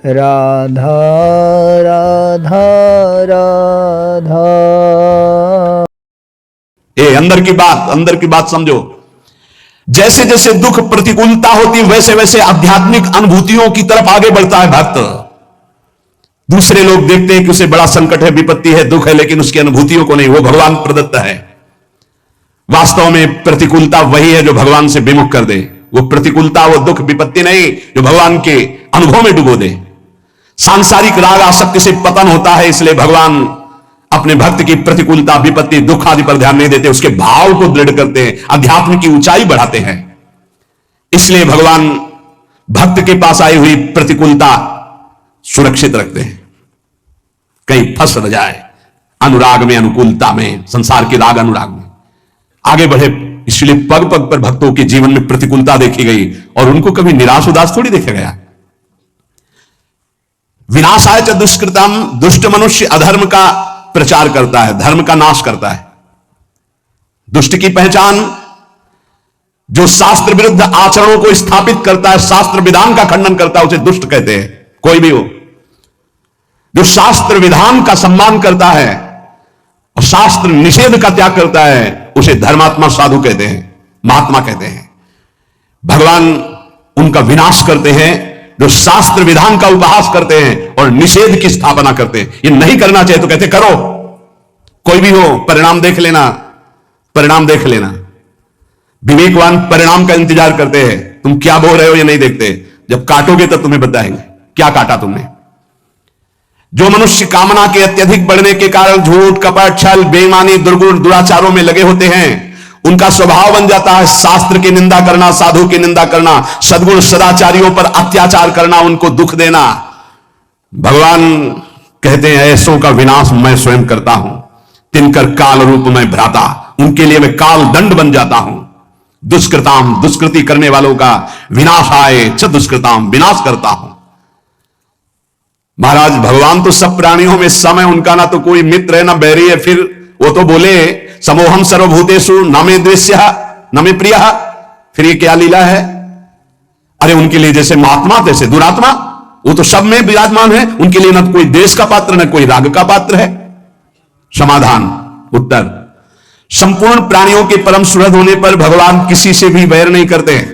राधा राधा राधा। ये अंदर की बात समझो। जैसे जैसे दुख प्रतिकूलता होती वैसे वैसे आध्यात्मिक अनुभूतियों की तरफ आगे बढ़ता है भक्त। दूसरे लोग देखते हैं कि उसे बड़ा संकट है, विपत्ति है, दुख है, लेकिन उसकी अनुभूतियों को नहीं, वो भगवान प्रदत्त है। वास्तव में प्रतिकूलता वही है जो भगवान से विमुख कर दे। वो प्रतिकूलता, वो दुख, विपत्ति नहीं जो भगवान के अनुभव में डुबो दे। सांसारिक राग आसक्ति से पतन होता है, इसलिए भगवान अपने भक्त की प्रतिकूलता, विपत्ति, दुख आदि पर ध्यान नहीं देते, उसके भाव को दृढ़ करते हैं, अध्यात्म की ऊंचाई बढ़ाते हैं। इसलिए भगवान भक्त के पास आई हुई प्रतिकूलता सुरक्षित रखते हैं, कहीं फंस न जाए अनुराग में, अनुकूलता में, संसार के राग अनुराग में आगे बढ़े। इसलिए पग पग पर भक्तों के जीवन में प्रतिकूलता देखी गई और उनको कभी निराश उदास थोड़ी देखा गया। विनाशाय च दुष्कृतम, दुष्ट मनुष्य अधर्म का प्रचार करता है, धर्म का नाश करता है। दुष्ट की पहचान जो शास्त्र विरुद्ध आचरणों को स्थापित करता है, शास्त्र विधान का खंडन करता है, उसे दुष्ट कहते हैं। कोई भी हो जो शास्त्र विधान का सम्मान करता है और शास्त्र निषेध का त्याग करता है, उसे धर्मात्मा साधु कहते हैं, महात्मा कहते हैं। भगवान उनका विनाश करते हैं जो शास्त्र विधान का उपहास करते हैं और निषेध की स्थापना करते हैं। ये नहीं करना चाहिए तो कहते करो, कोई भी हो, परिणाम देख लेना, परिणाम देख लेना। विवेकवान परिणाम का इंतजार करते हैं, तुम क्या बोल रहे हो ये नहीं देखते, जब काटोगे तब तुम्हें बताएंगे क्या काटा तुमने। जो मनुष्य कामना के अत्यधिक बढ़ने के कारण झूठ, कपट, छल, बेईमानी, दुर्गुण, दुराचारों में लगे होते हैं, उनका स्वभाव बन जाता है शास्त्र की निंदा करना, साधु की निंदा करना, सद्गुण सदाचारियों पर अत्याचार करना, उनको दुख देना। भगवान कहते हैं ऐसों का विनाश मैं स्वयं करता हूं, तिनकर काल रूप में भ्राता, उनके लिए मैं काल दंड बन जाता हूं। दुष्कृताम, दुष्कृति करने वालों का विनाश आए च दुष्कृताम, विनाश करता हूं। महाराज भगवान तो सब प्राणियों में सम है, उनका ना तो कोई मित्र है ना बैरी है। फिर वो तो बोले समोहम सर्वभूतेषु न मे द्वेष्य न मे प्रिय। फिर ये क्या लीला है? अरे उनके लिए जैसे महात्मा तैसे दुरात्मा, वो तो सब में विराजमान है, उनके लिए न कोई देश का पात्र न कोई राग का पात्र है। समाधान, उत्तर, संपूर्ण प्राणियों के परम सुहृद होने पर भगवान किसी से भी वैर नहीं करते हैं।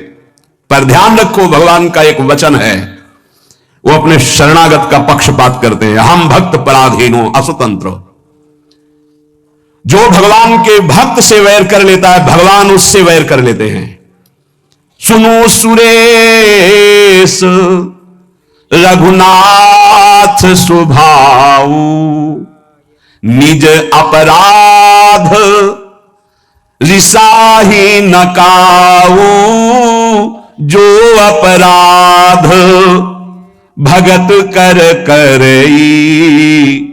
पर ध्यान रखो, भगवान का एक वचन है, वो अपने शरणागत का पक्षपात करते हैं। हम भक्त पराधीनो असतंत्र। जो भगवान के भक्त से वैर कर लेता है, भगवान उससे वैर कर लेते हैं। सुनो सुरेश रघुनाथ स्वभाव, निज अपराध रिसाही न काऊ। जो अपराध भगत कर करई,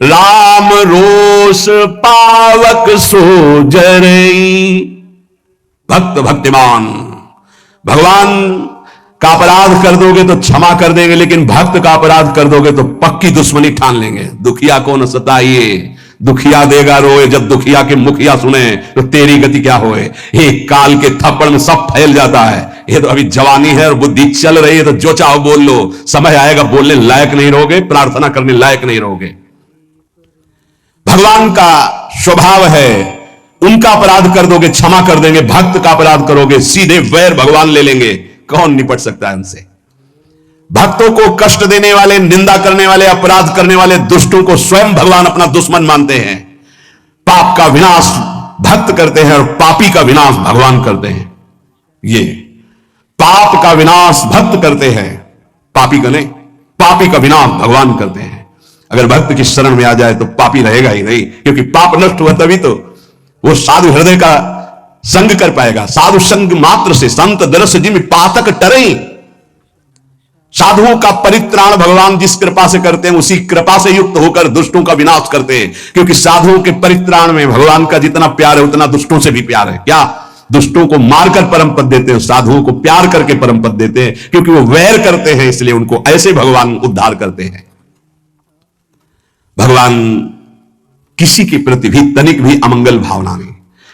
राम रोष पावक सो जरई। भक्त भक्तिमान, भगवान का अपराध कर दोगे तो क्षमा कर देंगे, लेकिन भक्त का अपराध कर दोगे तो पक्की दुश्मनी ठान लेंगे। दुखिया को न सताइए, दुखिया देगा रोए, जब दुखिया के मुखिया सुने तो तेरी गति क्या होए। एक काल के थप्पड़ में सब फैल जाता है। ये तो अभी जवानी है और बुद्धि चल रही है, तो जो चाहो बोल लो, समय आएगा बोलने लायक नहीं रहोगे, प्रार्थना करने लायक नहीं रहोगे। भगवान का स्वभाव है, उनका अपराध कर दोगे क्षमा कर देंगे, भक्त का अपराध करोगे सीधे वैर भगवान ले लेंगे। कौन निपट सकता है उनसे? भक्तों को कष्ट देने वाले, निंदा करने वाले, अपराध करने वाले दुष्टों को स्वयं भगवान अपना दुश्मन मानते हैं। पाप का विनाश भक्त करते हैं और पापी का विनाश भगवान करते हैं। ये पाप का विनाश भक्त करते हैं, पापी का नहीं। पापी का विनाश भगवान करते हैं। अगर भक्त की शरण में आ जाए तो पापी रहेगा ही नहीं, क्योंकि पाप नष्ट हुआ तभी तो वो साधु हृदय का संग कर पाएगा। साधु संग मात्र से संत दरस जिम पातक टरई। साधुओं का परित्राण भगवान जिस कृपा से करते हैं, उसी कृपा से युक्त होकर दुष्टों का विनाश करते हैं। क्योंकि साधुओं के परित्राण में भगवान का जितना प्यार है उतना दुष्टों से भी प्यार है। क्या? दुष्टों को मारकर परम पद देते हैं, साधुओं को प्यार करके परम पद देते हैं। क्योंकि वो वैर करते हैं, इसलिए उनको ऐसे भगवान उद्धार करते हैं। भगवान किसी के प्रति भी तनिक भी अमंगल भावना नहीं,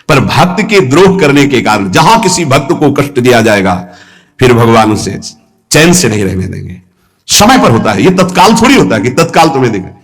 पर भक्त के द्रोह करने के कारण जहां किसी भक्त को कष्ट दिया जाएगा, फिर भगवान उसे चैन से नहीं रहने देंगे। समय पर होता है, ये तत्काल थोड़ी होता है कि तत्काल तुम्हें दिखे।